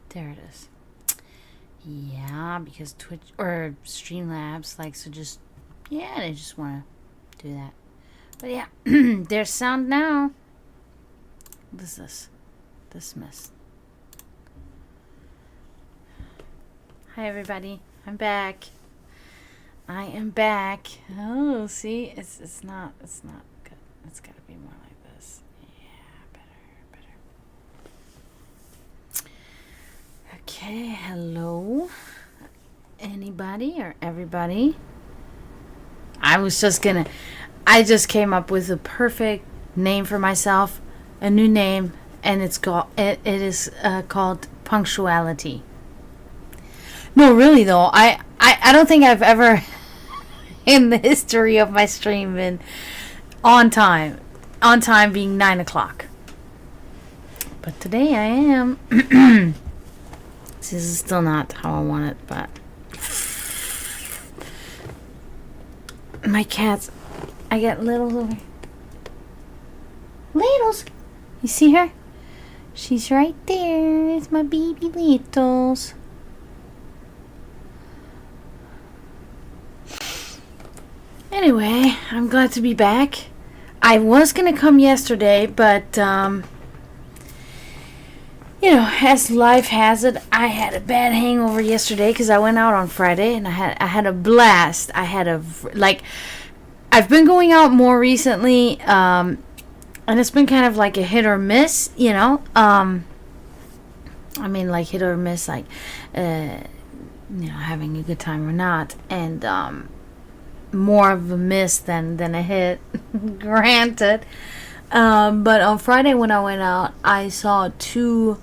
There it is. Yeah, because Twitch or Streamlabs likes to just, yeah, they just want to do that. But yeah, there's sound now. What is this? Dismiss. Hi everybody, I'm back. I am back. Oh, see, it's not good. It's gotta be more like this. Yeah, better. Okay, hello. Anybody or everybody? I just came up with a perfect name for myself, a new name, and it is called Punctuality. No, really though, I don't think I've ever in the history of my stream been on time. On time being 9 o'clock. But today I am. This is still not how I want it, but my cats, I got Littles over here. Littles! You see her? She's right there. It's my baby Littles. Anyway, I'm glad to be back. I was going to come yesterday, but, as life has it, I had a bad hangover yesterday because I went out on Friday and I had a blast. I've been going out more recently, and it's been kind of like a hit or miss, hit or miss, having a good time or not, and, more of a miss than a hit, granted. But on Friday when I went out, I saw two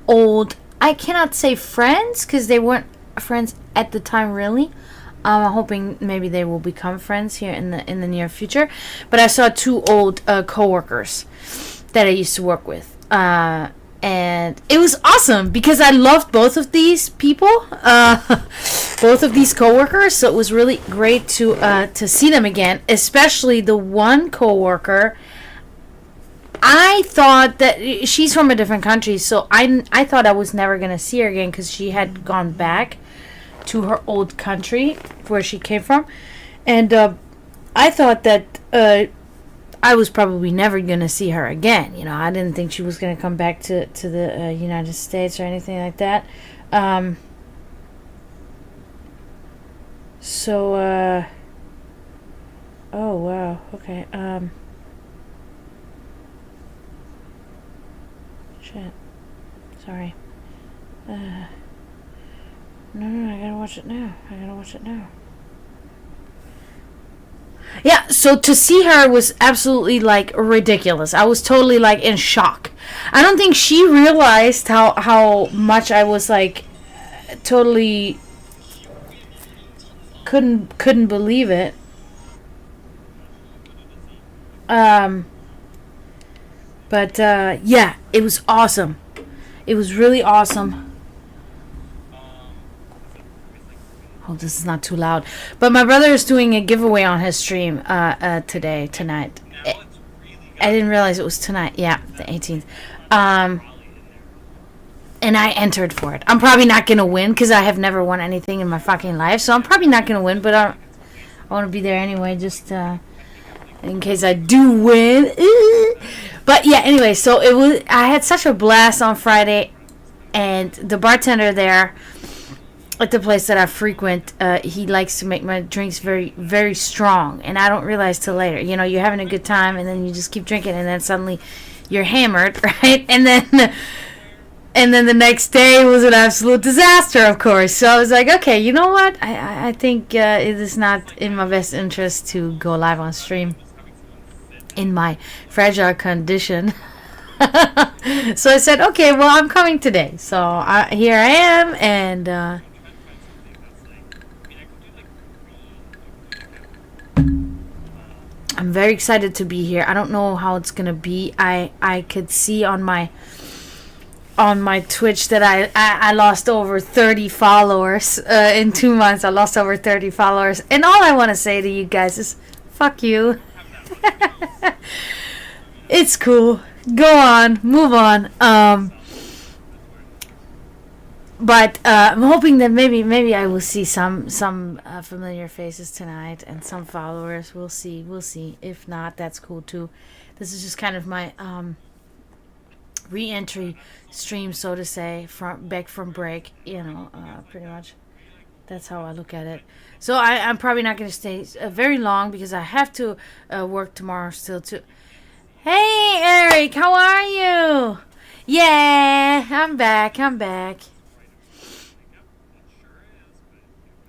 old, I cannot say friends because they weren't friends at the time really. I'm hoping maybe they will become friends here in the near future. But I saw two old coworkers that I used to work with. And it was awesome because I loved both of these people, both of these coworkers. So it was really great to see them again, especially the one coworker. I thought that she's from a different country, so I thought I was never gonna see her again because she had gone back to her old country where she came from, and I thought that I was probably never going to see her again. I didn't think she was going to come back to the United States or anything like that. Oh, wow. Okay. Shit. Sorry. No, I gotta watch it now. Yeah, so to see her was absolutely ridiculous. I was totally in shock. I don't think she realized how much I was totally couldn't believe it. Yeah, it was awesome. It was really awesome. Oh, this is not too loud. But my brother is doing a giveaway on his stream tonight. I didn't realize it was tonight. Yeah, the 18th. And I entered for it. I'm probably not going to win because I have never won anything in my fucking life. So I'm probably not going to win, but I want to be there anyway just in case I do win. But yeah, anyway, so I had such a blast on Friday, and the bartender there at the place that I frequent, he likes to make my drinks very, very strong, and I don't realize till later. You're having a good time, and then you just keep drinking, and then suddenly you're hammered, right? And then the next day was an absolute disaster, of course. So I was like, okay, you know what? I think it is not in my best interest to go live on stream in my fragile condition. So I said, okay, well, I'm coming today. So here I am, and I'm very excited to be here. I don't know how it's gonna be. I could see on my Twitch that I lost over 30 followers in 2 months. I lost over 30 followers, and all I want to say to you guys is fuck you. It's cool. Go on, move on. But I'm hoping that maybe I will see some familiar faces tonight and some followers. We'll see. If not, that's cool too. This is just kind of my re-entry stream, so to say, from back from break. Pretty much. That's how I look at it. So I'm probably not going to stay very long because I have to work tomorrow still too. Hey Eric, how are you? Yeah, I'm back. I'm back.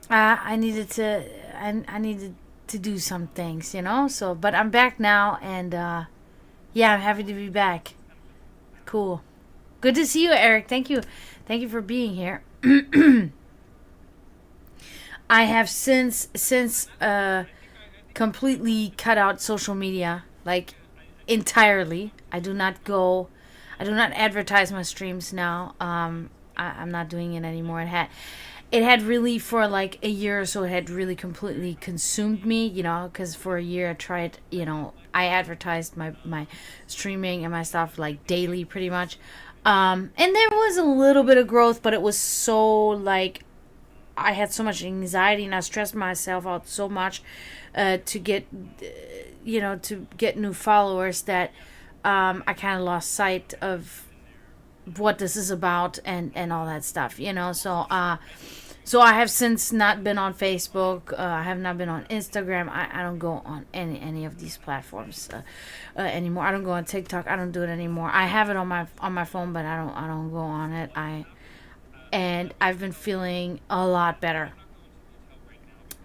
I needed to I needed to do some things, So, but I'm back now, and yeah, I'm happy to be back. Cool, good to see you, Eric. Thank you for being here. I have since completely cut out social media, like entirely. I do not advertise my streams now. I'm not doing it anymore. It had really, for like a year or so, it had really completely consumed me, because for a year I tried, I advertised my streaming and my stuff like daily pretty much. And there was a little bit of growth, but it was so like I had so much anxiety and I stressed myself out so much to get, to get new followers that I kind of lost sight of what this is about and all that stuff, So I have since not been on Facebook. I have not been on Instagram. I don't go on any of these platforms anymore. I don't go on TikTok. I don't do it anymore. I have it on my phone, but I don't go on it. And I've been feeling a lot better.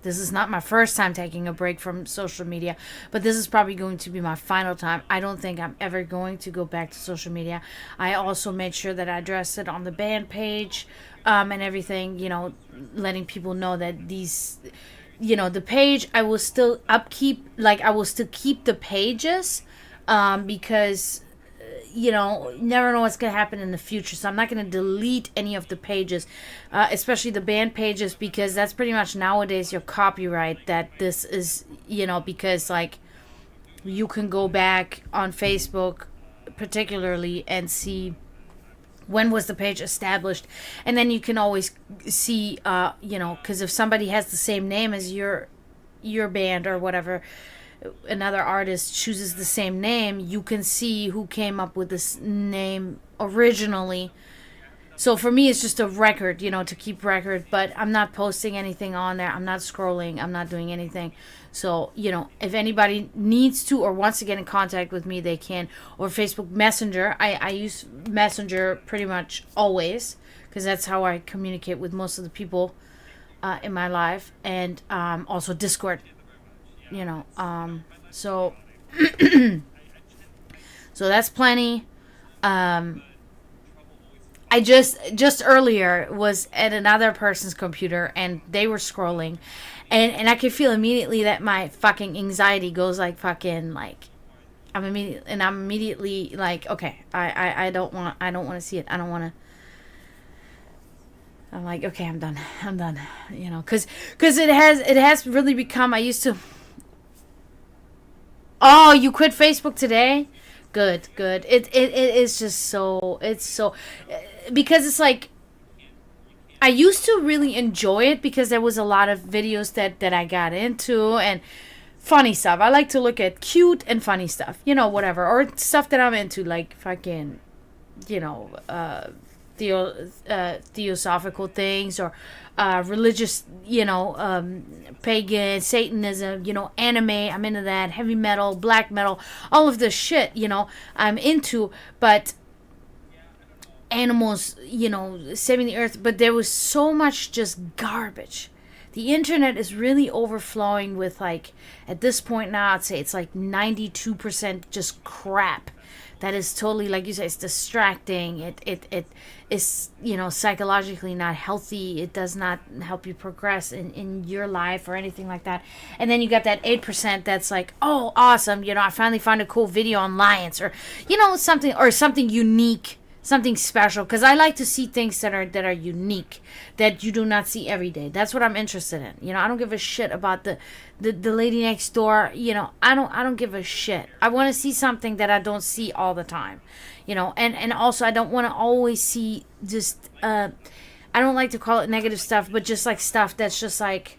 This is not my first time taking a break from social media, but this is probably going to be my final time. I don't think I'm ever going to go back to social media. I also made sure that I addressed it on the band page and everything, letting people know that these, the page, I will still upkeep, like I will still keep the pages because never know what's going to happen in the future. So I'm not going to delete any of the pages, especially the band pages, because that's pretty much nowadays your copyright. That this is, because like you can go back on Facebook particularly and see when was the page established, and then you can always see, because if somebody has the same name as your band or whatever, another artist chooses the same name, you can see who came up with this name originally. So for me, it's just a record, to keep record, but I'm not posting anything on there. I'm not scrolling. I'm not doing anything. So, if anybody needs to or wants to get in contact with me, they can. Or Facebook Messenger. I use Messenger pretty much always because that's how I communicate with most of the people in my life. And also Discord. So so that's plenty. I just earlier was at another person's computer and they were scrolling, and I could feel immediately that my fucking anxiety goes like fucking like I'm immediately like, okay, I don't want to see it. I don't want to. I'm like, okay, I'm done, because it has really become. I used to. Oh, you quit Facebook today? Good, good. It is just so, it's so, because it's like, I used to really enjoy it because there was a lot of videos that I got into and funny stuff. I like to look at cute and funny stuff, whatever, or stuff that I'm into, like fucking, you know, theosophical things, or religious, pagan, Satanism, anime. I'm into that. Heavy metal, black metal, all of this shit, I'm into. But animals, saving the earth. But there was so much just garbage. The internet is really overflowing with, like, at this point now, I'd say it's like 92% just crap. That is totally, like you said, it's distracting. It is, psychologically not healthy. It does not help you progress in your life or anything like that. And then you got that 8% that's like, oh, awesome. I finally found a cool video on lions, or, something unique, something special. Because I like to see things that are unique, that you do not see every day. That's what I'm interested in. I don't give a shit about the lady next door. I don't give a shit. I want to see something that I don't see all the time. And also I don't want to always see just I don't like to call it negative stuff, but just like stuff that's just like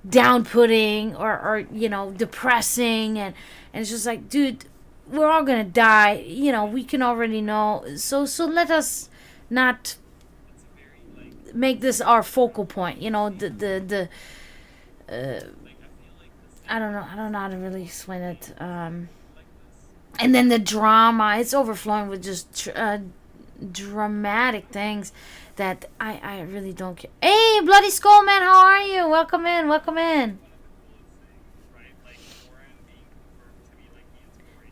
down-putting or you know, depressing, and it's just like, dude, we're all gonna die, you know, we can already know, so let us not make this our focal point, you know, the I don't know how to really explain it, and then the drama, it's overflowing with just dramatic things that I really don't care. Hey, Bloody Skull Man, how are you? Welcome in, welcome in.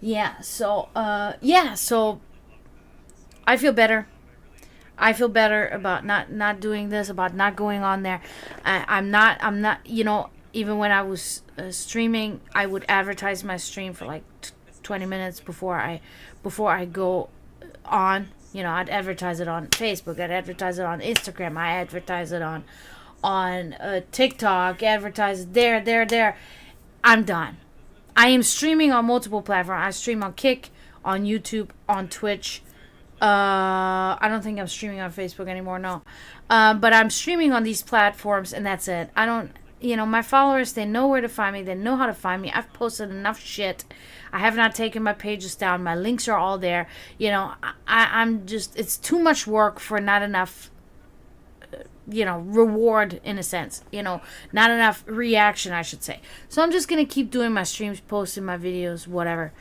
Yeah, so so I feel better. I feel better about not doing this, about not going on there. I'm not, you know, even when I was streaming, I would advertise my stream for like 20 minutes before I go on. You know, I'd advertise it on Facebook, I'd advertise it on Instagram, I advertise it on TikTok, advertise it there. I'm done. I am streaming on multiple platforms. I stream on Kick, on YouTube, on Twitch. I don't think I'm streaming on Facebook anymore, no. But I'm streaming on these platforms, and that's it. I don't, you know, my followers, they know where to find me. They know how to find me. I've posted enough shit. I have not taken my pages down. My links are all there. You know, I'm just, it's too much work for not enough, you know, reward in a sense. You know, not enough reaction, I should say. So I'm just going to keep doing my streams, posting my videos, whatever.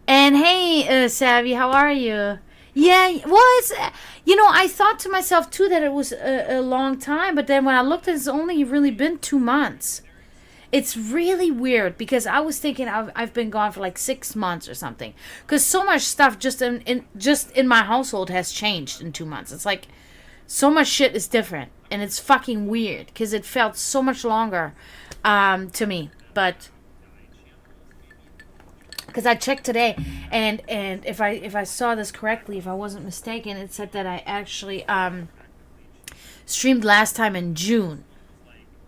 And hey, Savvy, how are you? Yeah, well, it's, you know, I thought to myself, too, that it was a long time. But then when I looked, it's only really been 2 months. It's really weird because I was thinking I've been gone for like 6 months or something. Because so much stuff just in my household has changed in 2 months. It's like so much shit is different. And it's fucking weird because it felt so much longer to me. But because I checked today, and if I saw this correctly, if I wasn't mistaken, it said that I actually streamed last time in June.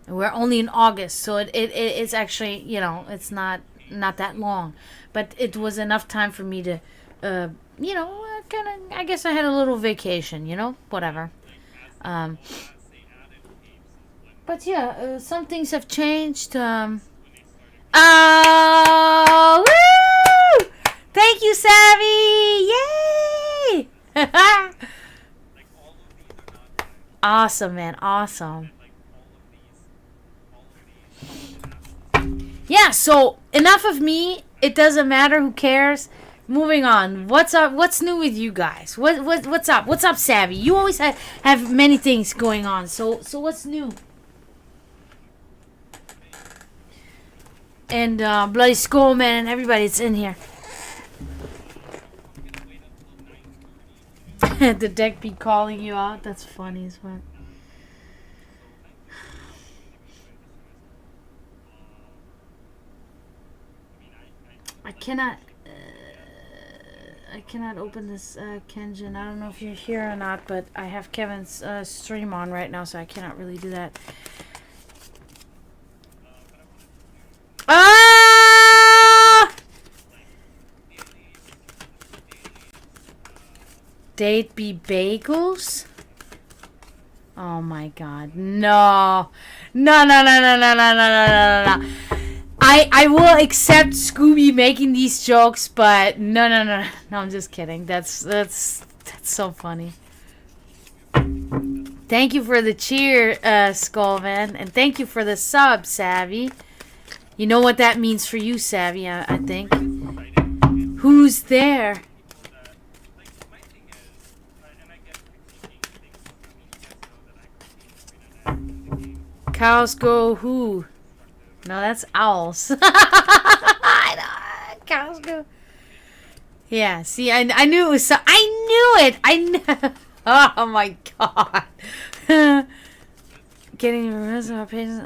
We're only in August, so it's actually, you know, it's not that long, but it was enough time for me to, you know, kind of, I guess I had a little vacation, you know, whatever. But yeah, some things have changed. Oh, woo! Thank you, Savvy! Yay! Awesome, man, awesome. Yeah, so enough of me. It doesn't matter. Who cares? Moving on. What's up? What's new with you guys? What's up? What's up, Savvy? You always have many things going on. So what's new? And Bloody Skull Man and everybody that's in here. The deck be calling you out. That's funny as well. I cannot open this Kenjin. I don't know if you're here or not, but I have Kevin's stream on right now, so I cannot really do that. Ah! Date be bagels? Oh my god. No. No. I will accept Scooby making these jokes, but no, I'm just kidding. That's so funny. Thank you for the cheer, Skullman, and thank you for the sub, Savvy. You know what that means for you, Savvy, I think. Who's there? Cows go who? No, that's owls. Cows go. Yeah, see, I knew it was so. I knew it. Oh my god. Getting the rest of our pages.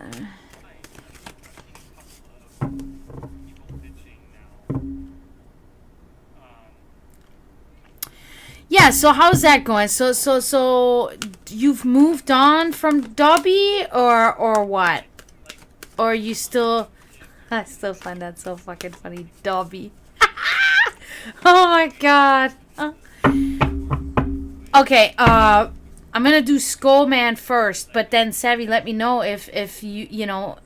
Yeah, so how's that going? So you've moved on from Dobby or what? Or you still... I still find that so fucking funny. Dobby. Oh my god. Okay, I'm gonna do Skull Man first, but then Savvy, let me know if you know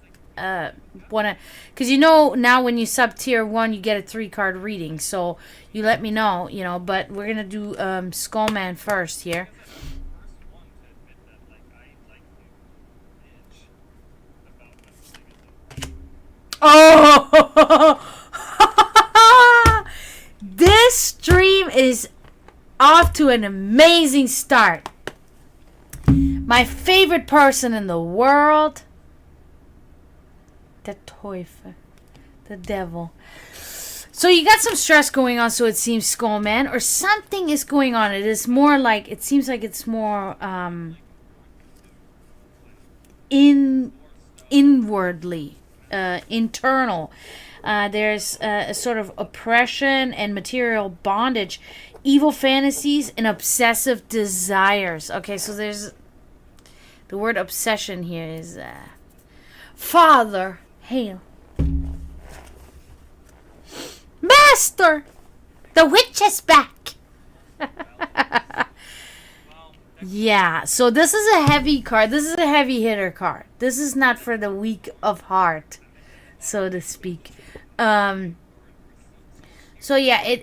wanna, because you know now when you sub tier 1 you get a 3 card reading, so you let me know, you know. But we're gonna do Skull Man first here. Oh, this stream is off to an amazing start. My favorite person in the world, the Teufel, the devil. So you got some stress going on, so it seems, Skullman, or something is going on. It is more like, it seems like it's more inwardly, internal. There's a sort of oppression and material bondage, evil fantasies, and obsessive desires. Okay, so there's the word obsession here is Father, hail. Master, the witch is back. Yeah, so this is a heavy card. This is a heavy hitter card. This is not for the weak of heart, so to speak. So yeah,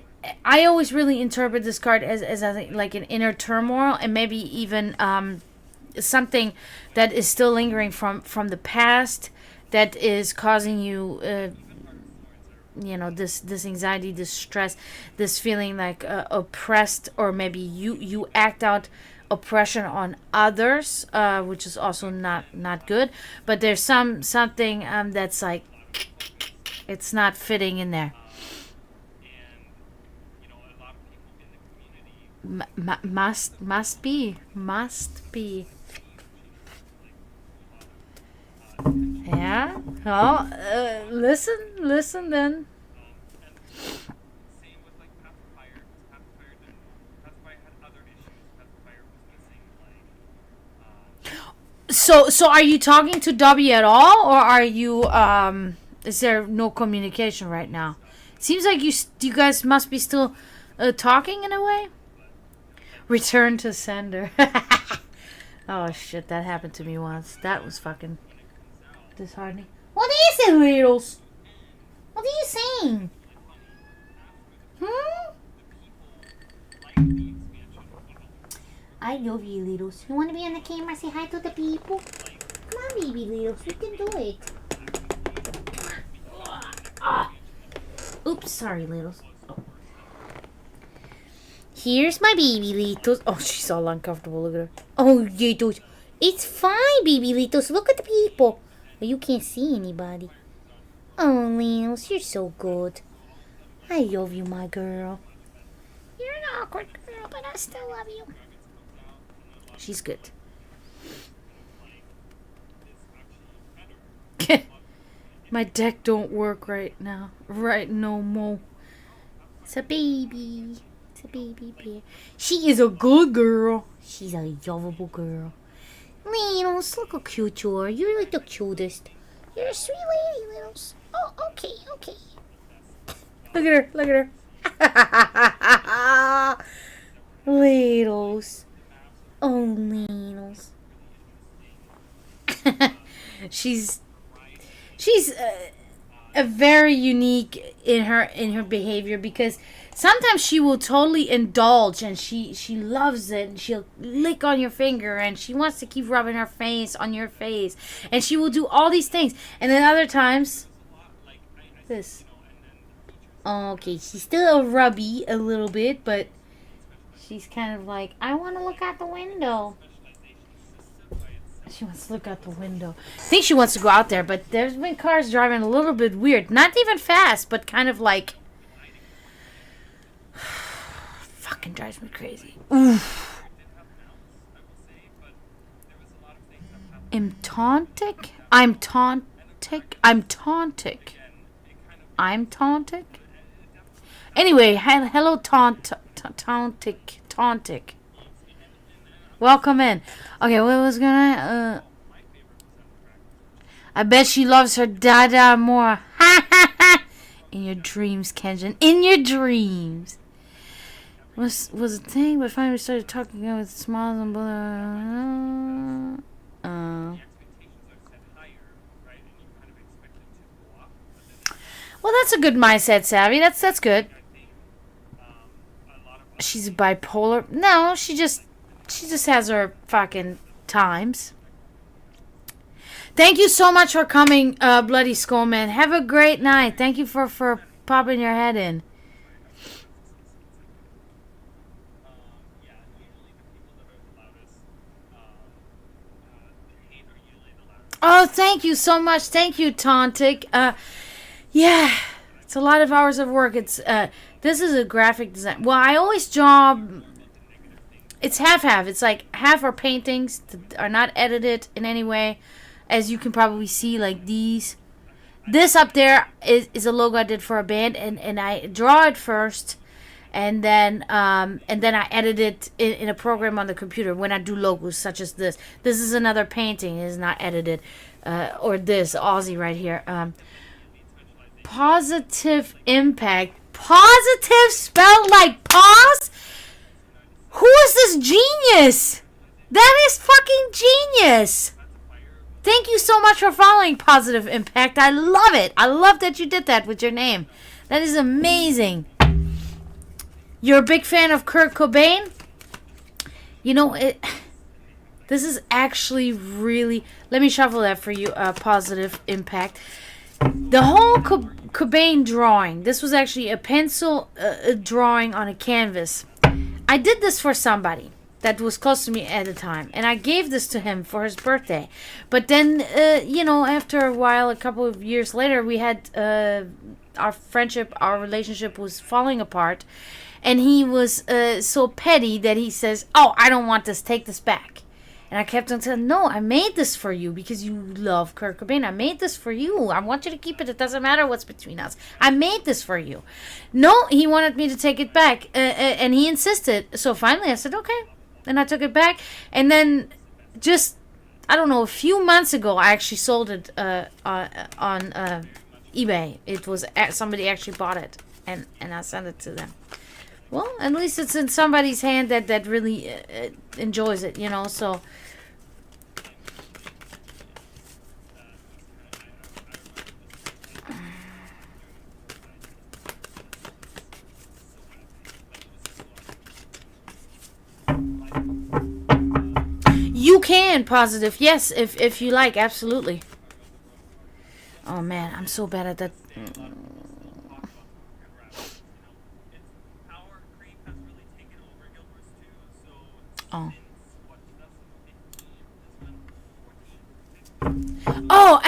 I always really interpret this card as like an inner turmoil, and maybe even something that is still lingering from the past that is causing you you know, this anxiety, this stress, this feeling like oppressed, or maybe you act out oppression on others, which is also not good. But there's something that's like it's not fitting in there. Must be. Yeah. Oh, listen then. So are you talking to W at all, or are you is there no communication right now? Seems like you guys must be still talking in a way. Return to sender. Oh shit, that happened to me once. That was fucking disheartening. What is it, Littles? What are you saying? I love you, Littles. You want to be on the camera? Say hi to the people. Come on, baby Littles. You can do it. Oops, sorry, Littles. Oh. Here's my baby Littles. Oh, she's all uncomfortable. Look at her. Oh, Littles. It's fine, baby Littles. Look at the people. You can't see anybody. Oh, Littles, you're so good. I love you, my girl. You're an awkward girl, but I still love you. She's good. My deck don't work right now. Right no more. It's a baby. It's a baby bear. She is a good girl. She's a lovable girl. Littles, look how cute you are. You're like the cutest. You're a sweet lady, Littles. Oh, okay. Look at her. Littles. Oh, Littles. She's a very unique in her behavior, because sometimes she will totally indulge and she loves it, and she'll lick on your finger and she wants to keep rubbing her face on your face, and she will do all these things. And then other times, this. Okay, she's still a rubby a little bit, but she's kind of like, I want to look out the window. She wants to look out the window. I think she wants to go out there, but there's been cars driving a little bit weird. Not even fast, but kind of like... fucking drives me crazy. Oof. I'm tauntic? Anyway, hello, tauntic. Welcome in. Okay, what was gonna... I bet she loves her dada more. Ha ha ha! In your dreams, Kenjin. In your dreams. Was a thing, but finally we started talking again with smiles and blah. Well, that's a good mindset, Savvy. That's good. She's bipolar. No, she just has her fucking times. Thank you so much for coming, Bloody Skullman. Have a great night. Thank you for popping your head in. Oh, thank you so much. Thank you, Tauntic. Yeah, it's a lot of hours of work. It's this is a graphic design. Well, I always draw. It's half-half. It's like half are paintings that are not edited in any way, as you can probably see, like these. This up there is a logo I did for a band, and I draw it first, and then I edit it in a program on the computer when I do logos such as this. This is another painting. It is not edited, or this Aussie right here. Positive impact. Positive spelled like pause? Who is this genius? That is fucking genius. Thank you so much for following Positive Impact. I love it. I love that you did that with your name. That is amazing. You're a big fan of Kurt Cobain? You know, this is actually really... Let me shuffle that for you, Positive Impact. The whole Cobain drawing, this was actually a pencil drawing on a canvas. I did this for somebody that was close to me at the time, and I gave this to him for his birthday. But then, after a while, a couple of years later, we had our friendship, our relationship was falling apart, and he was so petty that he says, "Oh, I don't want this, take this back." And I kept on saying, "No, I made this for you because you love Kurt Cobain. I made this for you. I want you to keep it. It doesn't matter what's between us. I made this for you." No, he wanted me to take it back, and he insisted. So finally I said, okay. And I took it back. And then just, I don't know, a few months ago, I actually sold it on eBay. It was, somebody actually bought it, and I sent it to them. Well, at least it's in somebody's hand that really enjoys it, so... You can, Positive. Yes, if you like, absolutely. Oh, man, I'm so bad at that. Oh. Oh,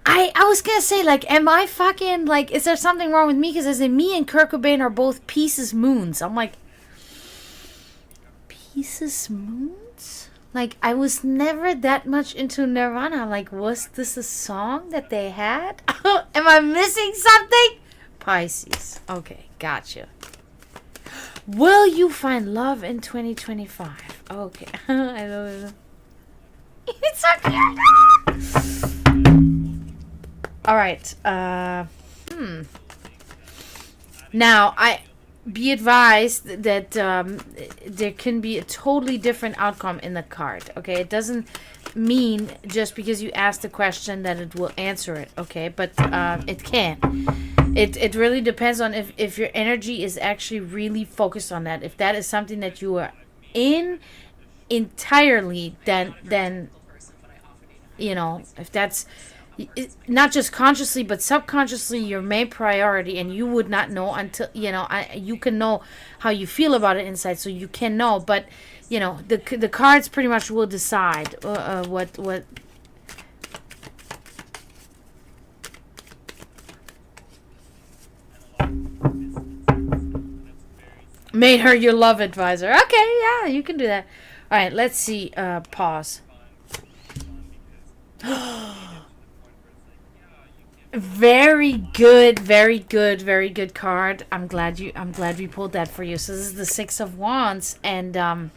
I was gonna say, like, am I fucking, like, is there something wrong with me? Because as in, me and Kurt Cobain are both Pieces Moons. I'm like, Pieces Moons? Like, I was never that much into Nirvana. Like, was this a song that they had? Am I missing something? Pisces. Okay, gotcha. Will you find love in 2025? Okay. I love it. It's so cute. Alright. Now, be advised that there can be a totally different outcome in the card. Okay? It doesn't mean just because you ask the question that it will answer it. Okay? But it can. It really depends on if your energy is actually really focused on that. If that is something that you are in entirely, then if that's not just consciously but subconsciously your main priority, and you would not know until you can know how you feel about it inside, so you can know. But the cards pretty much will decide what made her your love advisor. Okay, yeah, you can do that. All right, let's see. Pause. Very good, very good, very good card. I'm glad we pulled that for you. So this is the Six of Wands, and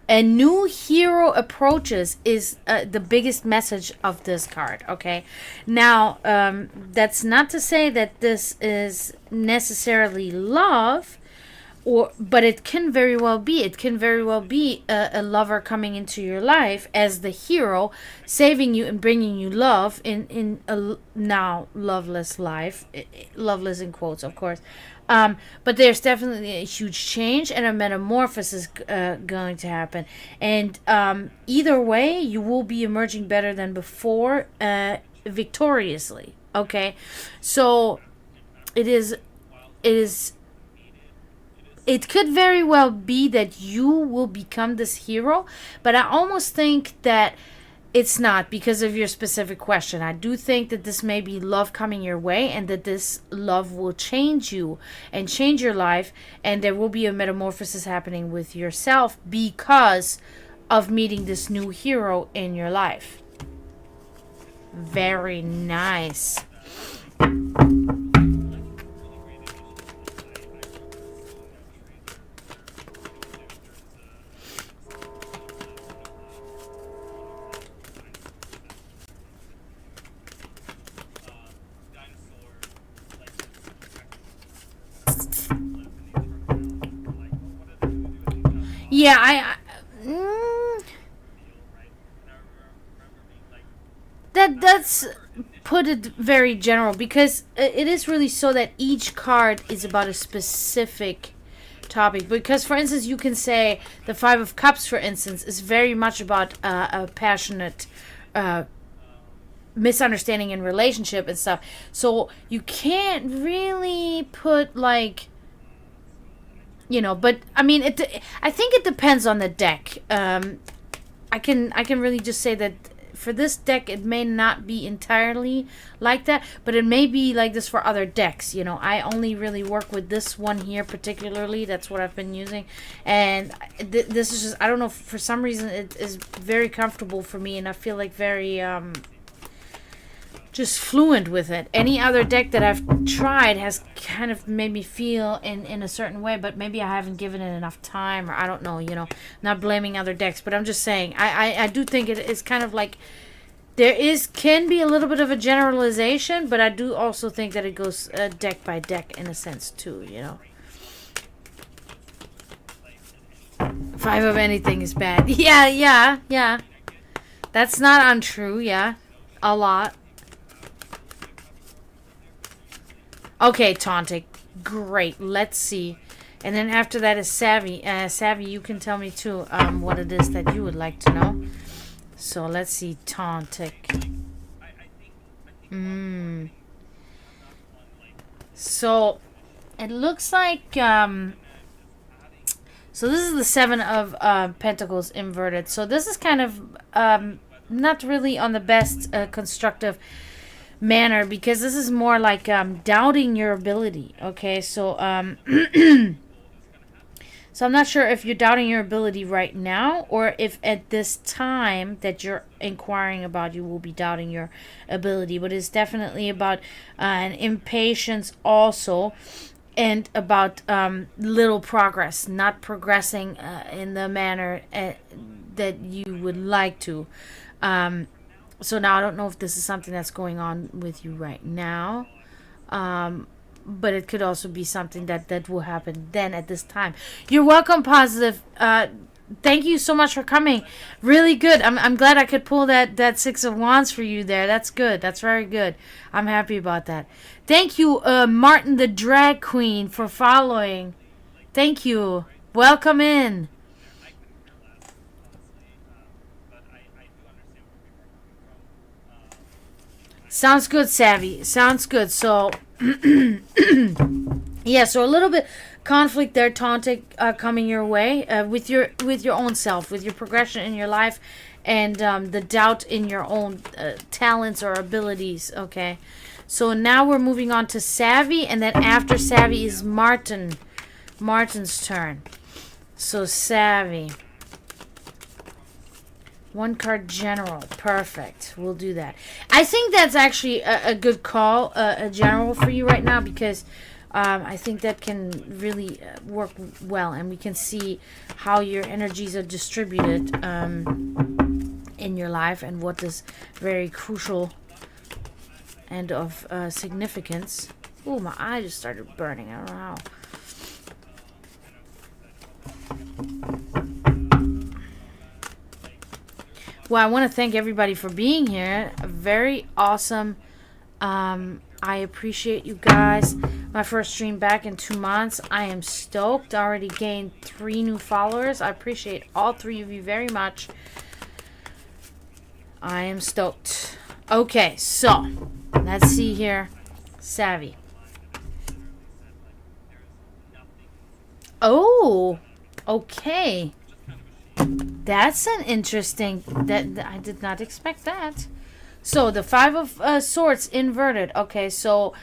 a new hero approaches is the biggest message of this card. Okay, now that's not to say that this is necessarily love, But it can very well be, a lover coming into your life as the hero, saving you and bringing you love in a now loveless life, loveless in quotes, of course. But there's definitely a huge change and a metamorphosis going to happen, and either way you will be emerging better than before, victoriously. Okay, so it is it is it could very well be that you will become this hero, but I almost think that it's not because of your specific question. I do think that this may be love coming your way, and that this love will change you and change your life, and there will be a metamorphosis happening with yourself because of meeting this new hero in your life. Very nice. Yeah, that's put it very general, because it is really so that each card is about a specific topic. Because, for instance, you can say the Five of Cups, for instance, is very much about a passionate misunderstanding in relationship and stuff. So you can't really put like, but I mean, I think it depends on the deck. I can really just say that for this deck, it may not be entirely like that, but it may be like this for other decks. I only really work with this one here particularly. That's what I've been using, and this is just, I don't know, for some reason it is very comfortable for me, and I feel like very just fluent with it. Any other deck that I've tried has kind of made me feel in a certain way, but maybe I haven't given it enough time, or I don't know, not blaming other decks, but I'm just saying, I do think it is kind of like, can be a little bit of a generalization, but I do also think that it goes deck by deck in a sense too, Five of anything is bad. Yeah. That's not untrue, yeah. A lot. Okay, Taunting. Great. Let's see. And then after that is Savvy. Savvy, you can tell me too what it is that you would like to know. So let's see. Taunting. So it looks like... so this is the Seven of Pentacles inverted. So this is kind of not really on the best constructive manner, because this is more like doubting your ability. Okay, so so I'm not sure if you're doubting your ability right now, or if at this time that you're inquiring about, you will be doubting your ability. But it's definitely about an impatience also, and about little progress, not progressing in the manner that you would like to. So now I don't know if this is something that's going on with you right now. But it could also be something that will happen then at this time. You're welcome, Positive. Thank you so much for coming. Really good. I'm glad I could pull that Six of Wands for you there. That's good. That's very good. I'm happy about that. Thank you, Martin the Drag Queen, for following. Thank you. Welcome in. Sounds good, Savvy. Sounds good. So, yeah. So a little bit conflict there, Taunting, coming your way with your own self, with your progression in your life, and the doubt in your own talents or abilities. Okay. So now we're moving on to Savvy, and then after Savvy is Martin's turn. So Savvy. One card general. Perfect. We'll do that. I think that's actually a good call, a general for you right now, because I think that can really work well, and we can see how your energies are distributed in your life, and what is very crucial and of significance. Oh, my eye just started burning. I don't know how. Well, I want to thank everybody for being here. Very awesome. I appreciate you guys. My first stream back in 2 months. I am stoked. I already gained 3 new followers. I appreciate all 3 of you very much. I am stoked. Okay, so let's see here. Savvy. Oh, okay. That's an interesting. That I did not expect that. So the 5 of Swords inverted. Okay, so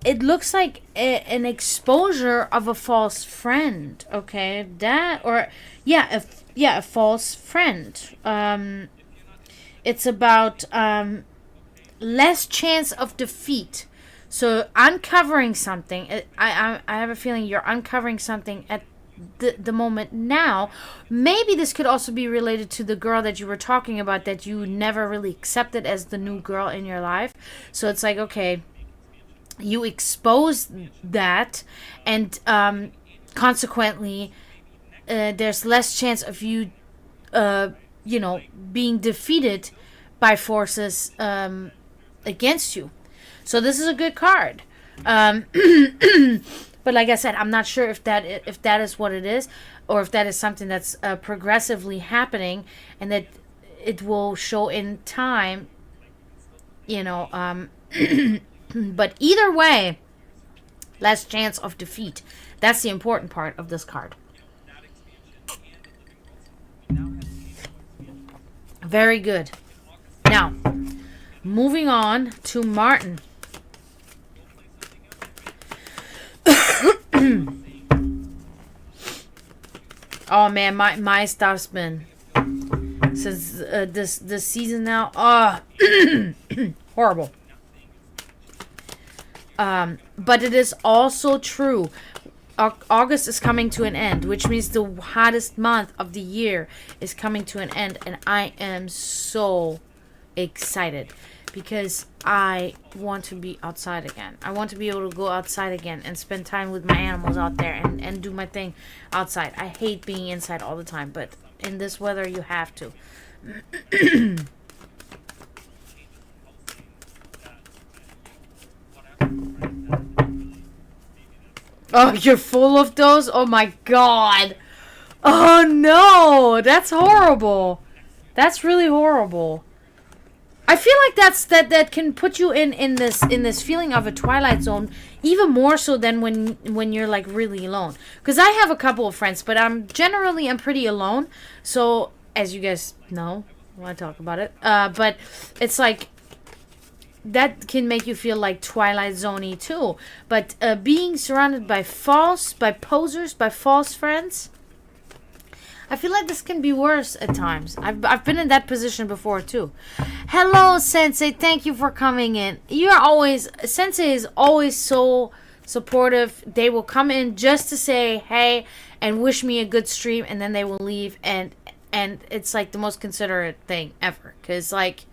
it looks like an exposure of a false friend. Okay, that or yeah, a false friend. It's about less chance of defeat. So uncovering something. I have a feeling you're uncovering something at the moment now. Maybe this could also be related to the girl that you were talking about that you never really accepted as the new girl in your life. So it's like, okay, you expose that, and consequently there's less chance of you being defeated by forces against you. So this is a good card. But like I said, I'm not sure if that is what it is, or if that is something that's progressively happening, and that it will show in time. But either way, less chance of defeat. That's the important part of this card. Very good. Now, moving on to Martin. Oh man, my stuff's been since this season now. Horrible. But it is also true. August is coming to an end, which means the hottest month of the year is coming to an end, and I am so excited because I want to be outside again. I want to be able to go outside again and spend time with my animals out there and do my thing outside. I hate being inside all the time, but in this weather you have to. Oh, you're full of those? Oh my god. Oh no, that's horrible. That's really horrible. I feel like that can put you in this feeling of a Twilight Zone even more so than when you're like really alone. Because I have a couple of friends, but I'm pretty alone. So as you guys know, when I talk about it, but it's like that can make you feel like Twilight Zone-y too. But being surrounded by posers, by false friends, I feel like this can be worse at times. I've been in that position before too. Hello, Sensei. Thank you for coming in. Sensei is always so supportive. They will come in just to say hey and wish me a good stream, and then they will leave. And it's like the most considerate thing ever, because like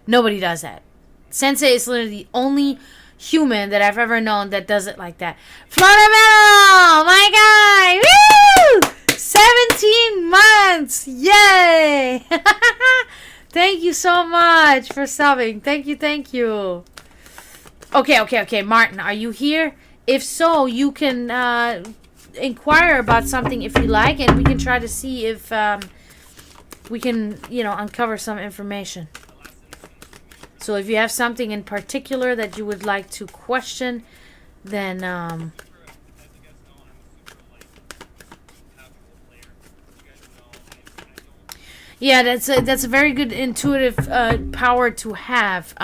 nobody does that. Sensei is literally the only human that I've ever known that does it like that. Floromelo, my guy, woo! 17 months! Yay! Thank you so much for subbing. Thank you. Okay. Martin, are you here? If so, you can inquire about something if you like, and we can try to see if we can, uncover some information. So if you have something in particular that you would like to question, then yeah, that's a very good intuitive power to have.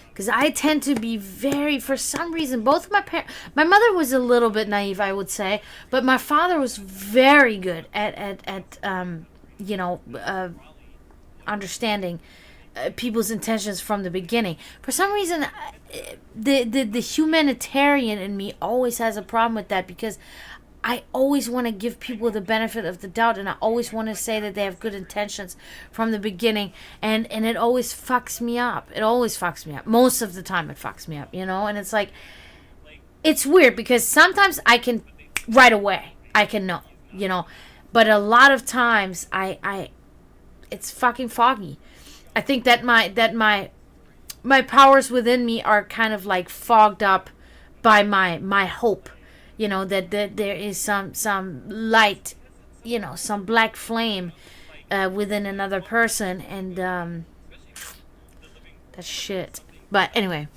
Because I tend to be for some reason, both of my parents, my mother was a little bit naive, I would say, but my father was very good at understanding people's intentions from the beginning. For some reason, the humanitarian in me always has a problem with that, because I always want to give people the benefit of the doubt, and I always want to say that they have good intentions from the beginning, and it always fucks me up. It always fucks me up. Most of the time it fucks me up, and it's like, it's weird because sometimes I can right away. I can know, but a lot of times it's fucking foggy. I think that my powers within me are kind of like fogged up by my hope, that there is some light, some black flame within another person, and that's shit. But anyway.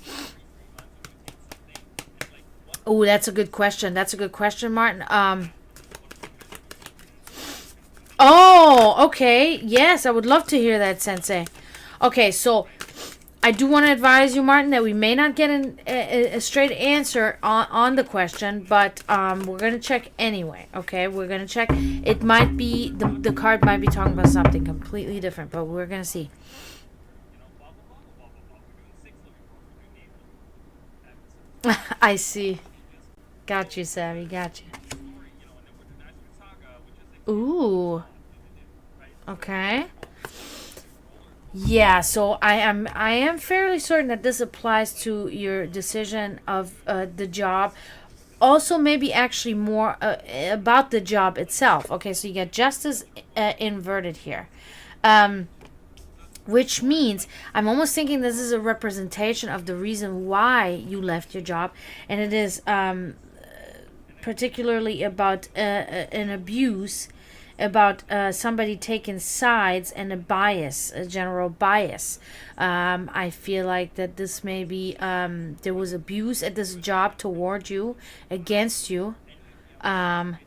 Oh, that's a good question. That's a good question, Martin. Oh, okay. Yes, I would love to hear that, Sensei. Okay, so I do want to advise you, Martin, that we may not get a straight answer on the question, but we're going to check anyway, okay? We're going to check. It might be, the card might be talking about something completely different, but we're going to see. I see. Got you, Savvy. Got you. Ooh. Okay. Yeah, so I am fairly certain that this applies to your decision of the job. Also, maybe actually more about the job itself. Okay, so you get justice inverted here. Which means I'm almost thinking this is a representation of the reason why you left your job, and it is particularly about an abuse, about somebody taking sides, and a general bias. I feel like that this may be there was abuse at this job toward you, against you. I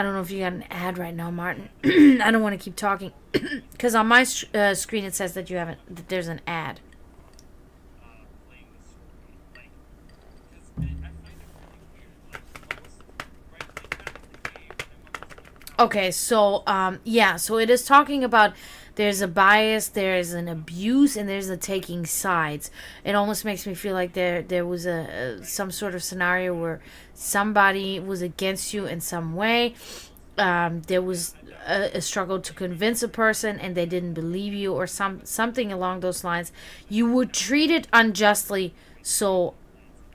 don't know if you got an ad right now, Martin. I don't want to keep talking because on my screen it says that that there's an ad. Okay, so so it is talking about there's a bias, there's an abuse, and there's a taking sides. It almost makes me feel like there was some sort of scenario where somebody was against you in some way. There was a struggle to convince a person, and they didn't believe you, or something along those lines. You were treated unjustly, so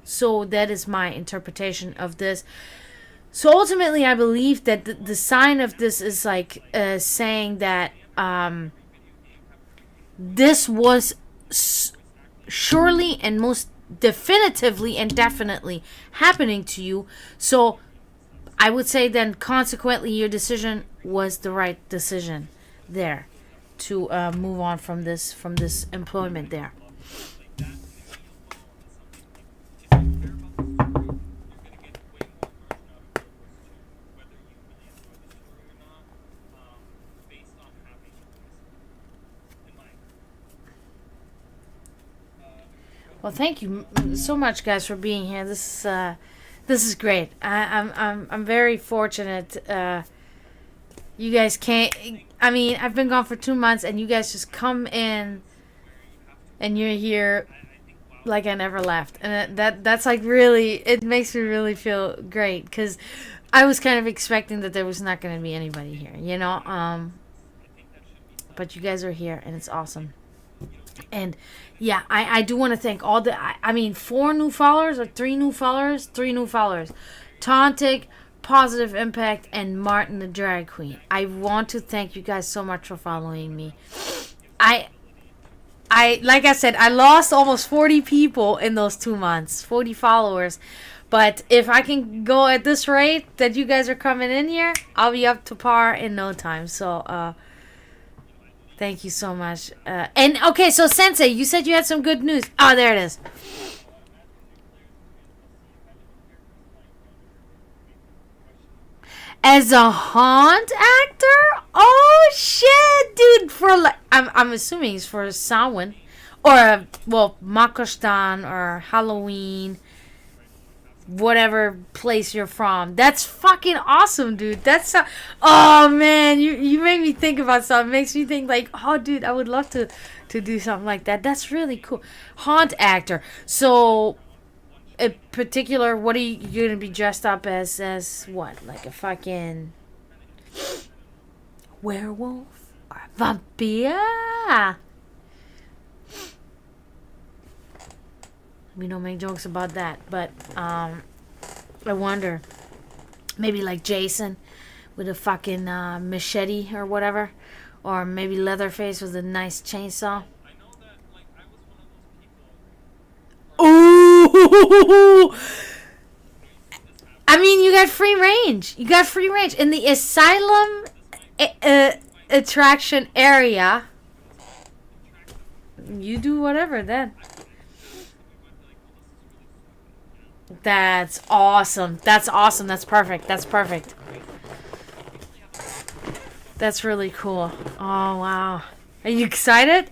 that is my interpretation of this. So ultimately, I believe that the sign of this is like saying that this was surely and most definitively and definitely happening to you. So I would say then consequently your decision was the right decision there to move on from this employment there. Well, thank you so much, guys, for being here. This is great. I'm very fortunate. You guys can't. I mean, I've been gone for 2 months, and you guys just come in, and you're here, like I never left, and that's like really. It makes me really feel great because I was kind of expecting that there was not going to be anybody here, But you guys are here, and it's awesome. And yeah, I do want to thank all the 4 new followers or 3 new followers. Tauntic, Positive Impact, and Martin the Drag Queen. I want to thank you guys so much for following me. I like I said, I lost almost 40 people in those 2 months, 40 followers. But if I can go at this rate that you guys are coming in here, I'll be up to par in no time. So thank you so much. And okay, so Sensei, you said you had some good news. Oh, there it is. As a haunt actor? Oh shit, dude! I'm assuming it's for Samhain, or Makostan or Halloween, whatever place you're from. That's fucking awesome, dude. Oh man, you made me think about something. It makes me think like, oh dude, I would love to do something like that. That's really cool. Haunt actor. So a particular, what are you gonna be dressed up as what? Like a fucking werewolf or a vampire? We don't make jokes about that, but I wonder. Maybe like Jason with a fucking machete or whatever. Or maybe Leatherface with a nice chainsaw. Ooh! I mean, you got free range. You got free range. In the asylum attraction area, you do whatever then. That's awesome. That's awesome. That's perfect. That's perfect. That's really cool. Oh, wow. Are you excited?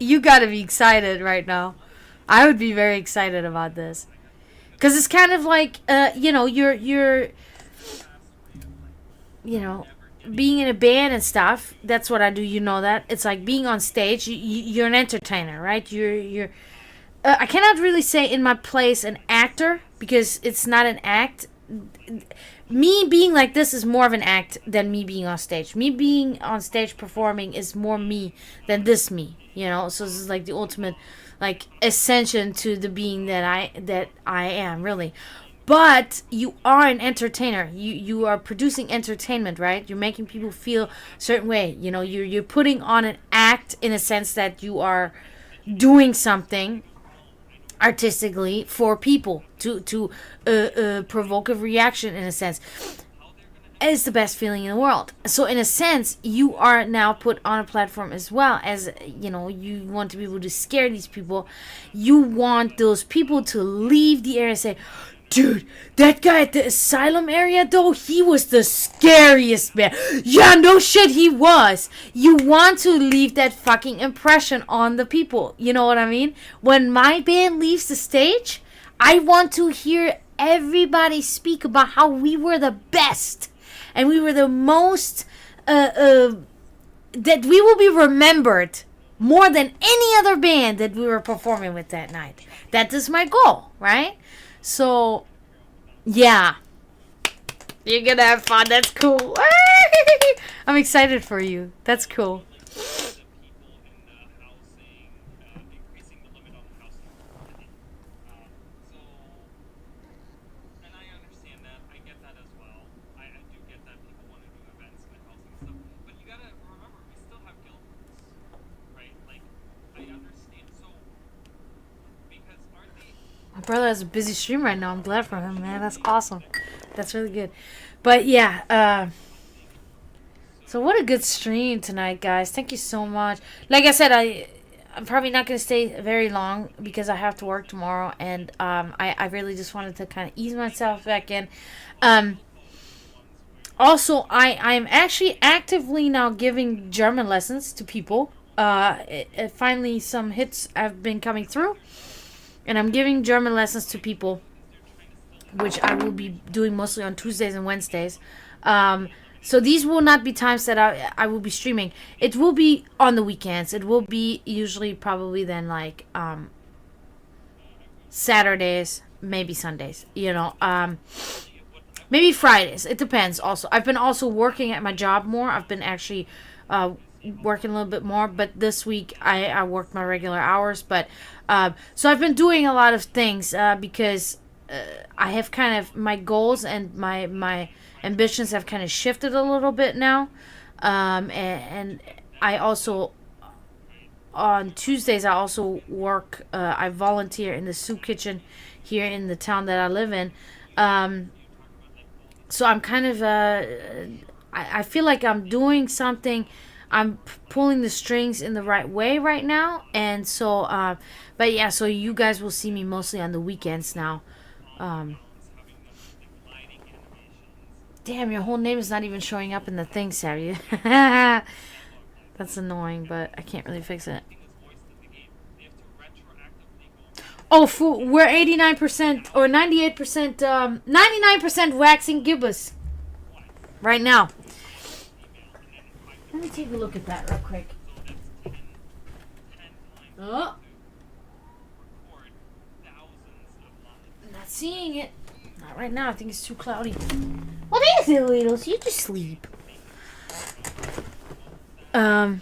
You gotta be excited right now. I would be very excited about this. Because it's kind of like, you're being in a band and stuff. That's what I do. You know that. It's like being on stage. You're an entertainer, right? You're I cannot really say in my place an actor because it's not an act. Me being like this is more of an act than me being on stage. Me being on stage performing is more me than this me. So this is like the ultimate, like, ascension to the being that I am really. But you are an entertainer. You are producing entertainment, right? You're making people feel a certain way. You're putting on an act in a sense that you are doing something artistically for people to provoke a reaction in a sense. It's the best feeling in the world. So in a sense, you are now put on a platform as well as, you want to be able to scare these people. You want those people to leave the area and say, dude, that guy at the asylum area, though, he was the scariest man. Yeah, no shit, he was. You want to leave that fucking impression on the people. You know what I mean? When my band leaves the stage, I want to hear everybody speak about how we were the best. And we were the most, that we will be remembered more than any other band that we were performing with that night. That is my goal, right? So, yeah. You're gonna have fun. That's cool. I'm excited for you. That's cool. My brother has a busy stream right now. I'm glad for him, man. That's awesome. That's really good. But yeah, so what a good stream tonight, guys. Thank you so much. Like I said, I'm probably not going to stay very long because I have to work tomorrow. And I really just wanted to kind of ease myself back in. Also, I'm actually actively now giving German lessons to people. Finally, some hits have been coming through. And I'm giving German lessons to people, which I will be doing mostly on Tuesdays and Wednesdays. So these will not be times that I will be streaming. It will be on the weekends. It will be usually probably then like Saturdays, maybe Sundays, maybe Fridays. It depends also. I've been also working at my job more. I've been actually working a little bit more, but this week I worked my regular hours. But so I've been doing a lot of things because I have kind of my goals and my ambitions have kind of shifted a little bit now. And I also on Tuesdays I also work. I volunteer in the soup kitchen here in the town that I live in. So I'm kind of I feel like I'm doing something. I'm pulling the strings in the right way right now. And so, but yeah, so you guys will see me mostly on the weekends now. Damn, your whole name is not even showing up in the thing, Savvy. That's annoying, but I can't really fix it. Oh, fool, we're 89% or 98%, 99% waxing gibbous right now. Let me take a look at that real quick. Oh. I'm not seeing it. Not right now. I think it's too cloudy. What is it, Littles? You just sleep. That's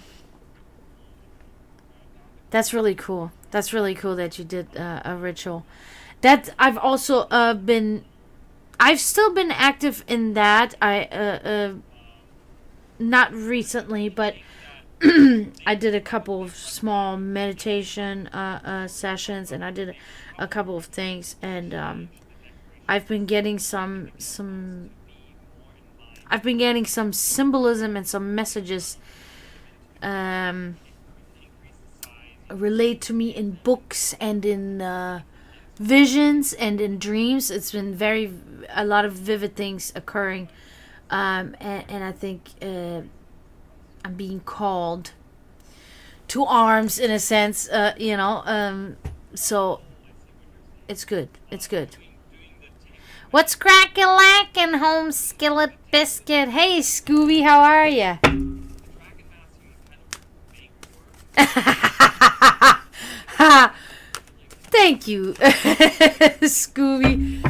really cool. That's really cool that you did a ritual. That I've also been I've still been active in that. Not recently, but I did a couple of small meditation sessions, and I did a couple of things, and I've been getting some I've been getting some symbolism and some messages relate to me in books and in visions and in dreams. It's been a lot of vivid things occurring, and I think I'm being called to arms in a sense, so it's good. It's good. What's crackin' lackin', home skillet biscuit? Hey, Scooby, how are ya? Thank you, Scooby.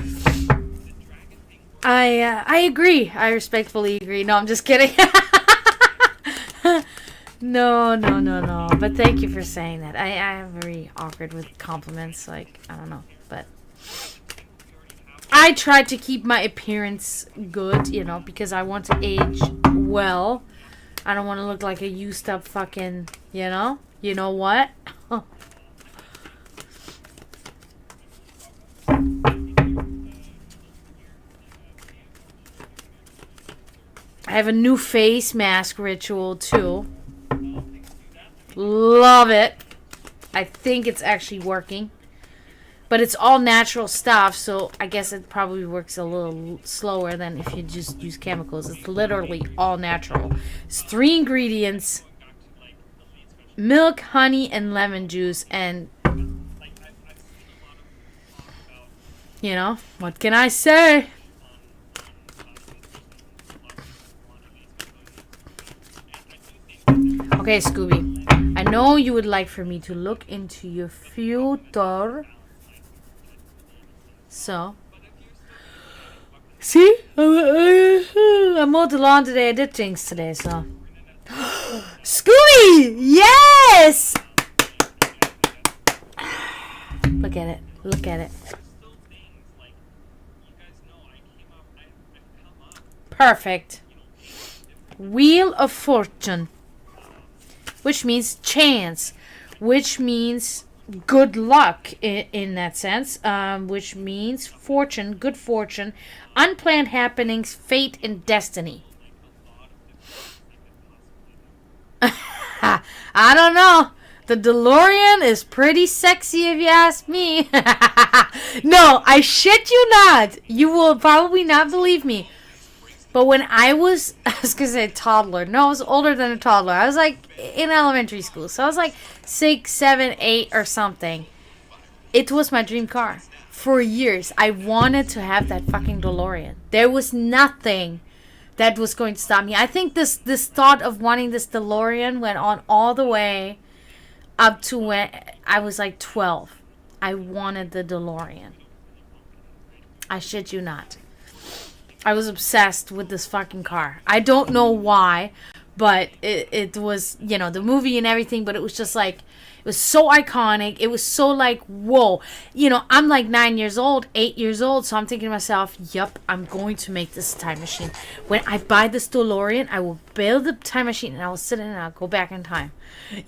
I agree. I respectfully agree. No, I'm just kidding. No. But thank you for saying that. I am very awkward with compliments. Like, I don't know. But I try to keep my appearance good, because I want to age well. I don't want to look like a used up fucking, You know what? I have a new face mask ritual too. Love it. I think it's actually working. But it's all natural stuff, so I guess it probably works a little slower than if you just use chemicals. It's literally all natural. It's 3 ingredients: milk, honey, and lemon juice. And, what can I say? Okay, Scooby. I know you would like for me to look into your future. So, see? I mowed the lawn today. I did things today, so. Scooby! Yes! Look at it. Look at it. Perfect. Wheel of Fortune. Which means chance. Which means good luck in that sense. Which means fortune, good fortune, unplanned happenings, fate, and destiny. I don't know. The DeLorean is pretty sexy if you ask me. No, I shit you not. You will probably not believe me. But when I was going to say toddler. No, I was older than a toddler. I was like in elementary school. So I was like 6, 7, 8 or something. It was my dream car. For years, I wanted to have that fucking DeLorean. There was nothing that was going to stop me. I think this thought of wanting this DeLorean went on all the way up to when I was like 12. I wanted the DeLorean. I shit you not. I was obsessed with this fucking car. I don't know why, but it was, the movie and everything, but it was just like, it was so iconic. It was so like, whoa. I'm like 9 years old, 8 years old, so I'm thinking to myself, yup, I'm going to make this time machine. When I buy this DeLorean, I will build a time machine and I will sit in it and I'll go back in time.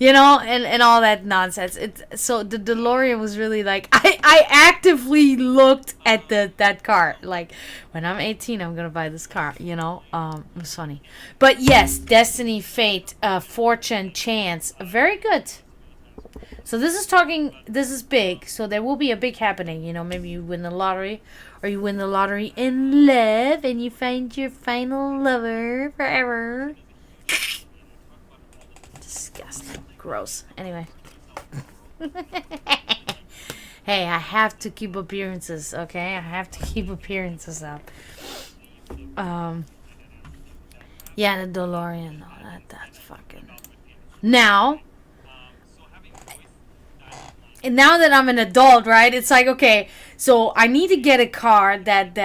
And all that nonsense. So the DeLorean was really like, I actively looked at that car. Like, when I'm 18, I'm going to buy this car, It was funny. But yes, destiny, fate, fortune, chance, very good. So this is big. So there will be a big happening. Maybe you win the lottery, or you win the lottery in love and you find your final lover forever. Disgusting. Gross. Anyway. Hey, I have to keep appearances, okay? I have to keep appearances up. Yeah, the DeLorean. No, that's fucking... Now... And now that I'm an adult, right? It's like, okay, so I need to get a car that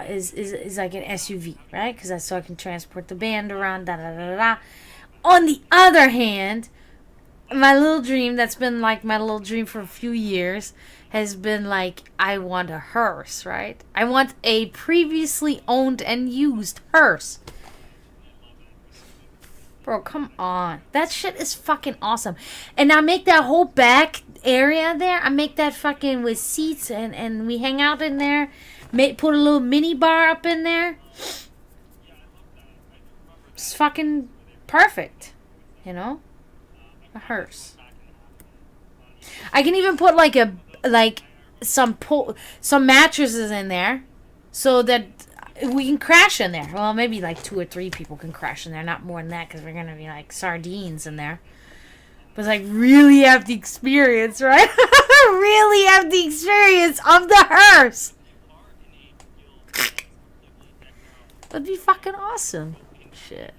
is like an SUV, right? Because so I can transport the band around, da da da da. On the other hand, my little dream that's been like my little dream for a few years has been like, I want a hearse, right? I want a previously owned and used hearse. Bro, come on. That shit is fucking awesome. And I make that whole back area there, I make that fucking with seats and we hang out in there. Put a little mini bar up in there. It's fucking perfect. You know? A hearse. I can even put some mattresses in there so that we can crash in there. Well, maybe like 2 or 3 people can crash in there, not more than that, because we're gonna be like sardines in there. But like, really have the experience, right? Really have the experience of the hearse. That'd be fucking awesome. Shit.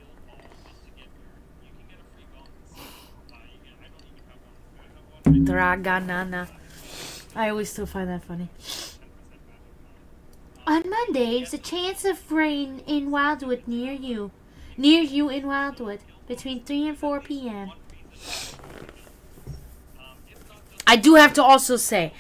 Dragana. I always still find that funny. On Mondays, a chance of rain in Wildwood near you. Near you in Wildwood. Between 3 and 4 p.m. I do have to also say,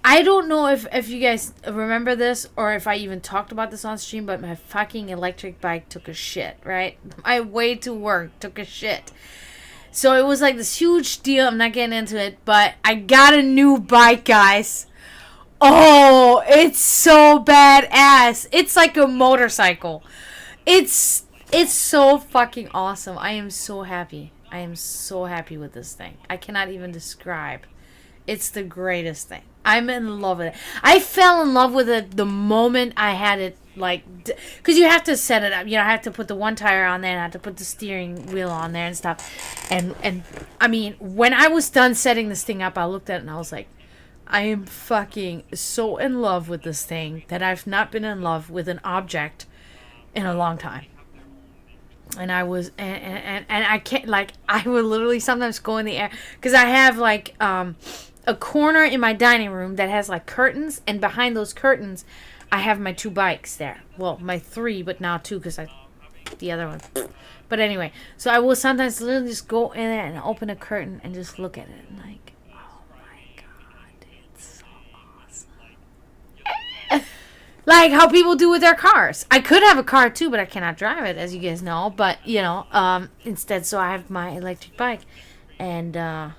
I don't know if you guys remember this or if I even talked about this on stream, but my fucking electric bike took a shit, right? My way to work took a shit. So it was like this huge deal. I'm not getting into it, but I got a new bike, guys. Oh, it's so badass. It's like a motorcycle. It's so fucking awesome. I am so happy. I am so happy with this thing. I cannot even describe. It's the greatest thing. I'm in love with it. I fell in love with it the moment I had it, like, because you have to set it up. You know, I have to put the one tire on there and I have to put the steering wheel on there and stuff. And I mean, when I was done setting this thing up, I looked at it and I was like, I am fucking so in love with this thing that I've not been in love with an object in a long time. And I was, and I can't, like, I would literally sometimes go in the air, because I have, like, a corner in my dining room that has, like, curtains, and behind those curtains, I have my 2 bikes there. Well, my 3, but now 2, because the other one. But anyway, so I will sometimes literally just go in there and open a curtain and just look at it, and, like, oh my god, it's so awesome. Like how people do with their cars. I could have a car too, but I cannot drive it, as you guys know. But, you know, instead, so I have my electric bike. And,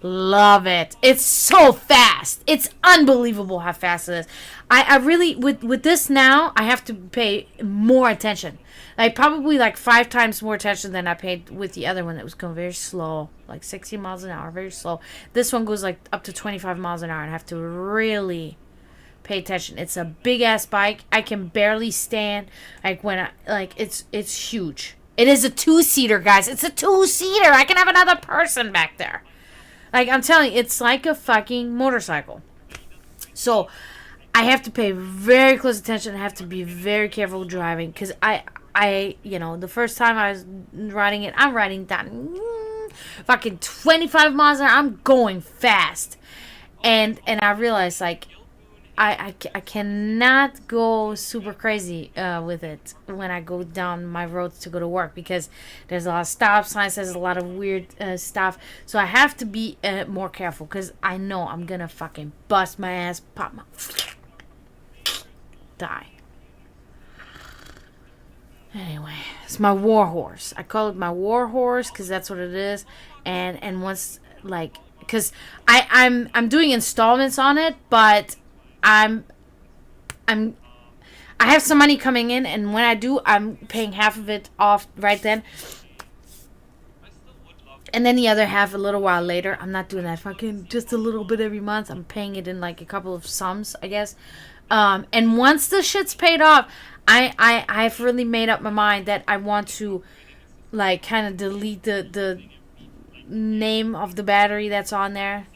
love it. It's so fast. It's unbelievable how fast it is. I really, with this now, I have to pay more attention. Like, probably like 5 times more attention than I paid with the other one that was going very slow. Like 60 miles an hour, very slow. This one goes like up to 25 miles an hour, and I have to really pay attention. It's a big ass bike. I can barely stand. Like when it's huge. It is a 2-seater, guys. It's a 2-seater. I can have another person back there. Like, I'm telling you, it's like a fucking motorcycle. So I have to pay very close attention. I have to be very careful driving, because I you know, the first time I was riding it, I'm riding down fucking 25 miles an hour. I'm going fast, and I realized, like, I cannot go super crazy with it when I go down my roads to go to work, because there's a lot of stop signs, there's a lot of weird stuff. So I have to be more careful, because I know I'm going to fucking bust my ass, pop my... die. Anyway, it's my war horse. I call it my war horse because that's what it is. And once, like, because I'm doing installments on it, but I have some money coming in, and when I do, I'm paying half of it off right then, and then the other half a little while later. I'm not doing that fucking just a little bit every month. I'm paying it in like a couple of sums, I guess. And once the shit's paid off, I've really made up my mind that I want to, like, kind of delete the name of the battery that's on there.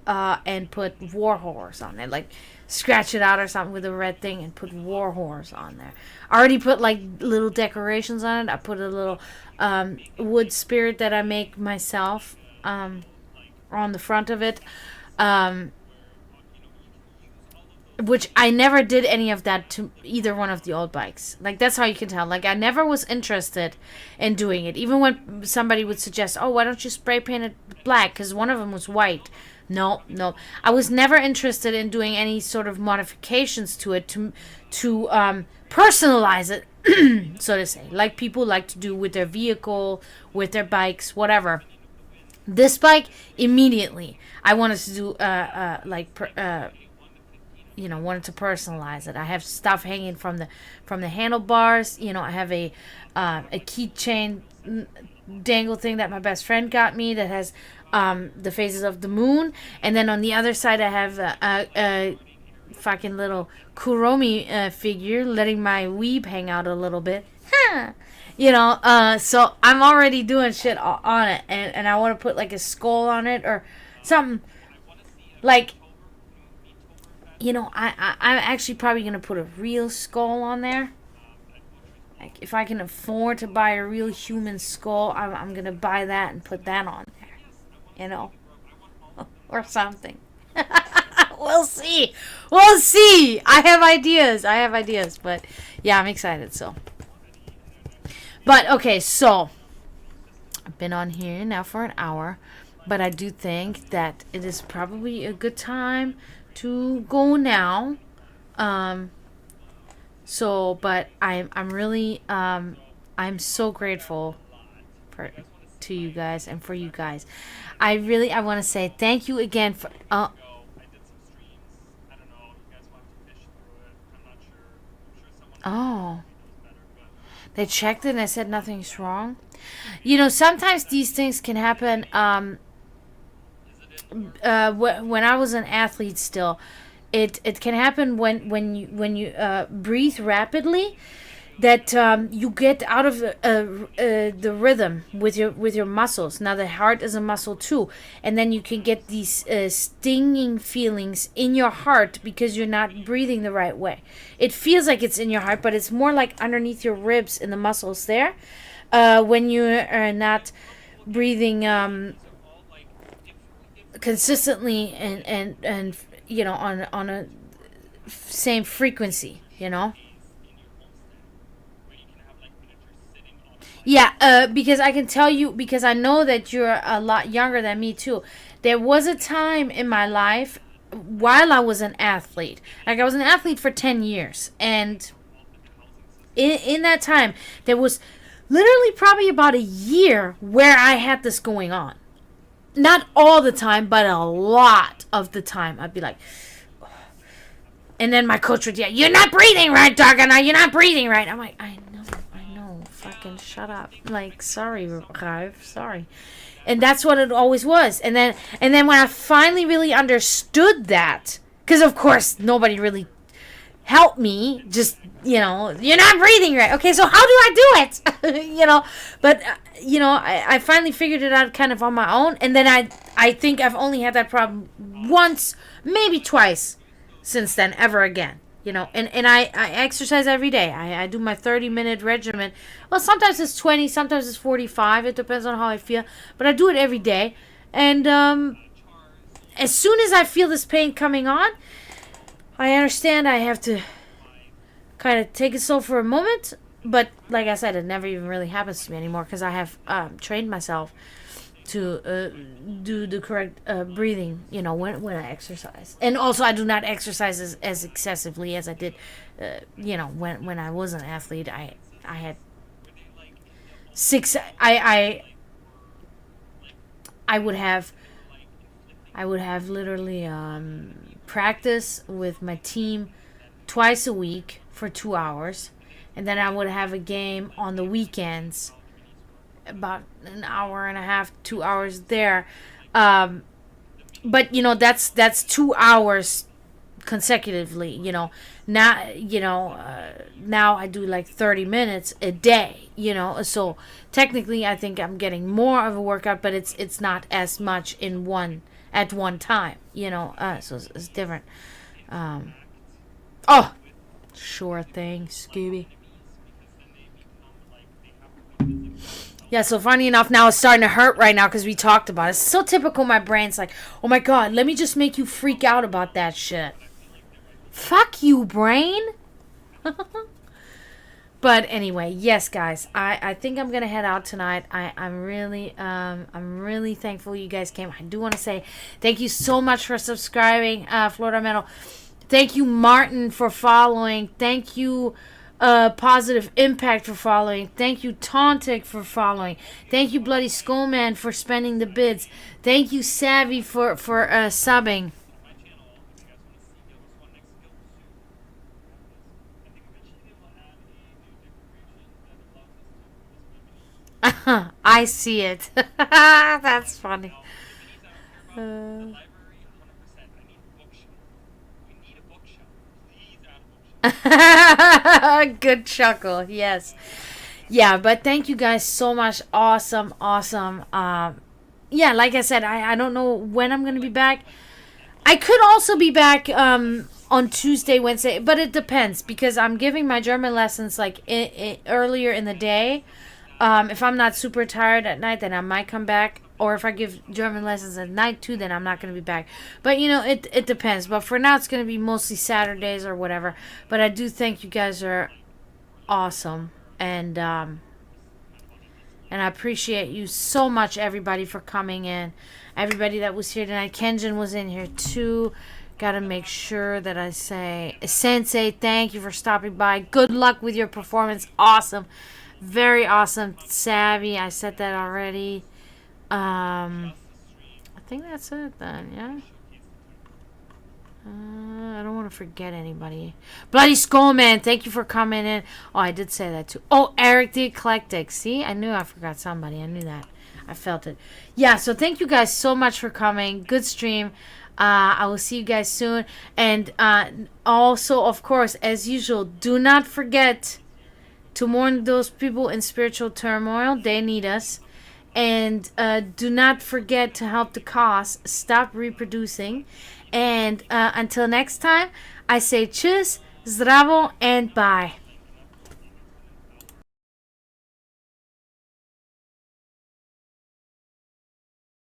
And put War Horse on there. Like, scratch it out or something with a red thing and put War Horse on there. I already put, like, little decorations on it. I put a little wood spirit that I make myself on the front of it. which I never did any of that to either one of the old bikes. Like, that's how you can tell. Like, I never was interested in doing it. Even when somebody would suggest, oh, why don't you spray paint it black? Because one of them was white. No. I was never interested in doing any sort of modifications to it to personalize it, so to say. Like people like to do with their vehicle, with their bikes, whatever. This bike, immediately, I wanted to do, wanted to personalize it. I have stuff hanging from the handlebars. I have a keychain dangle thing that my best friend got me that has the phases of the moon, and then on the other side I have a fucking little Kuromi figure letting my weeb hang out a little bit. So I'm already doing shit on it, and I want to put like a skull on it or something. Like, I'm actually probably going to put a real skull on there. Like, if I can afford to buy a real human skull, I'm going to buy that and put that on there. Or something. We'll see. I have ideas. But, yeah, I'm excited, so. But, okay, so. I've been on here now for an hour. But I do think that it is probably a good time to go now. But I'm really I'm so grateful to you guys and for you guys. I want to say thank you again for they checked it and I said nothing's wrong. Sometimes these things can happen. When I was an athlete still, it can happen when you breathe rapidly, that you get out of the rhythm with your muscles. Now the heart is a muscle too, and then you can get these stinging feelings in your heart because you're not breathing the right way. It feels like it's in your heart, but it's more like underneath your ribs in the muscles there, when you are not breathing consistently and on a same frequency. Yeah, because I can tell you, because I know that you're a lot younger than me too. There was a time in my life while I was an athlete. Like, I was an athlete for 10 years, and in that time there was literally probably about a year where I had this going on. Not all the time, but a lot of the time. I'd be like, oh. And then my coach would yell, "You're not breathing right, Dragana. You're not breathing right." I'm like, I know. Fucking shut up. Like, sorry, Rive. Sorry. And that's what it always was. And then when I finally really understood that, because of course nobody really helped me, just, you're not breathing right. Okay, so how do I do it? But, I finally figured it out kind of on my own. And then I think I've only had that problem once, maybe twice since then, ever again. And I exercise every day. I do my 30-minute regimen. Well, sometimes it's 20, sometimes it's 45. It depends on how I feel. But I do it every day. And as soon as I feel this pain coming on, I understand I have to kind of take it slow for a moment. But like I said, it never even really happens to me anymore because I have trained myself to do the correct breathing, when I exercise. And also, I do not exercise as excessively as I did, when I was an athlete. I had I would have literally practice with my team twice a week for 2 hours, and then I would have a game on the weekends, about an hour and a half, 2 hours there. But that's 2 hours consecutively. Now now I do like 30 minutes a day. So technically I think I'm getting more of a workout, but it's not as much at one time. So it's different. Sure thing, Scooby. Yeah, so funny enough, now it's starting to hurt right now because we talked about it. It's so typical. My brain's like, oh my God, let me just make you freak out about that shit. Fuck you, brain. But anyway, yes, guys, I think I'm gonna head out tonight. I'm really thankful you guys came. I do want to say thank you so much for subscribing, Florida Metal. Thank you, Martin, for following. Thank you, Positive Impact, for following. Thank you, Tauntic, for following. Thank you, Bloody Skullman, for spending the bids. Thank you, Savvy, for subbing. I see it. That's funny. Good chuckle. Yes. Yeah, but thank you guys so much. Awesome. Yeah, like I said, I don't know when I'm going to be back. I could also be back on Tuesday, Wednesday, but it depends because I'm giving my German lessons like earlier in the day. If I'm not super tired at night, then I might come back. Or if I give German lessons at night too, then I'm not going to be back. But, it depends. But for now, it's going to be mostly Saturdays or whatever. But I do think you guys are awesome. And I appreciate you so much, everybody, for coming in. Everybody that was here tonight. Kenjin was in here too. Gotta make sure that I say, Sensei, thank you for stopping by. Good luck with your performance. Awesome. Very awesome. Savvy, I said that already. I think that's it then, yeah? I don't want to forget anybody. Bloody Skullman, thank you for coming in. Oh, I did say that too. Oh, Eric the Eclectic. See, I knew I forgot somebody. I knew that. I felt it. Yeah, so thank you guys so much for coming. Good stream. I will see you guys soon. And also, of course, as usual, do not forget to mourn those people in spiritual turmoil. They need us. And do not forget to help the cause. Stop reproducing. And until next time, I say tschüss, zdravo, and bye.